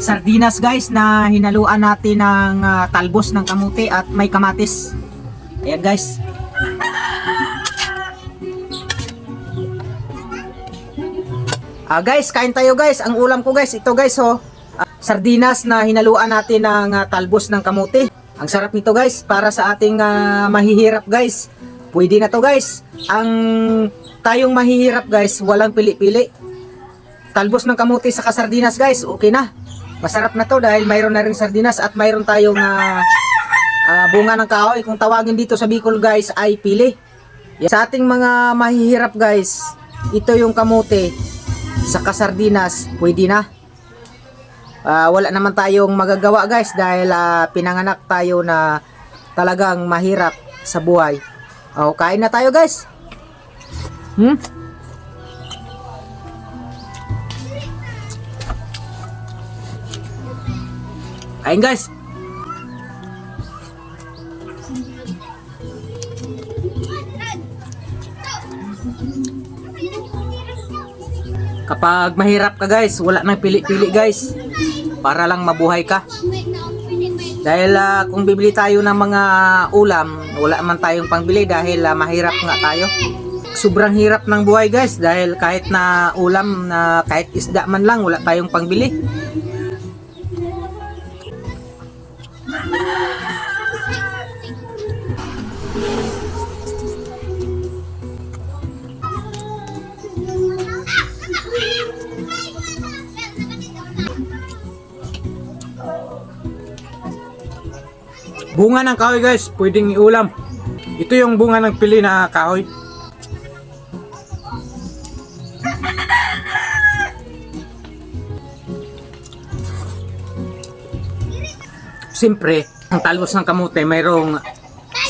sardinas guys na hinaluan natin ng talbos ng kamuti at may kamatis. Ayan guys. Guys, kain tayo guys. Ang ulam ko guys, ito guys sardinas na hinaluan natin ng talbos ng kamuti. Ang sarap nito guys, para sa ating mahihirap guys. Pwede na to guys. Ang tayong mahihirap guys, walang pili-pili. Talbos ng kamuti sa sardinas guys, okay na. Masarap na to dahil mayroon na rin sardinas at mayroon tayong bunga ng kahoy. Kung tawagin dito sa Bicol guys ay pili. Sa ating mga mahihirap guys, ito yung kamuti sa sardinas, pwede na. Wala naman tayong magagawa guys dahil pinanganak tayo na talagang mahirap sa buhay. Kain na tayo guys. Kain guys. Kapag mahirap ka guys, wala nang pili-pili guys. Para lang mabuhay ka. Dahil kung bibili tayo ng mga ulam, wala man tayong pangbili dahil mahirap nga tayo. Sobrang hirap ng buhay guys dahil kahit na ulam na kahit isda man lang wala tayong pangbili. Bunga ng kahoy guys, pwedeng iulam. Ito yung bunga ng pili na kahoy. Siyempre, ang talbos ng kamote mayroong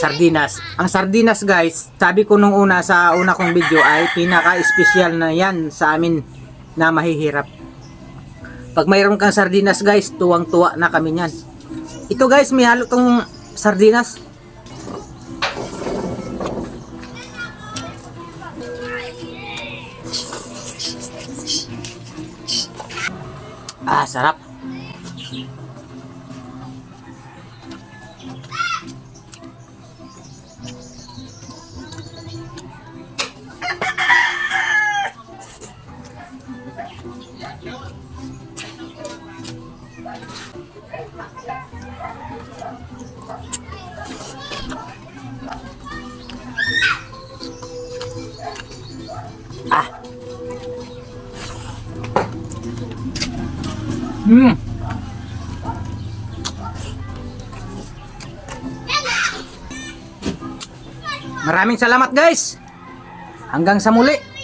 sardinas. Ang sardinas guys, sabi ko nung una sa una kong video ay pinaka-espesyal na yan sa amin na mahihirap. Pag mayroon kang sardinas guys, tuwang-tuwa na kami niyan. Ito guys, may halo tong sardinas. Sarap. Maraming salamat guys. Hanggang sa muli.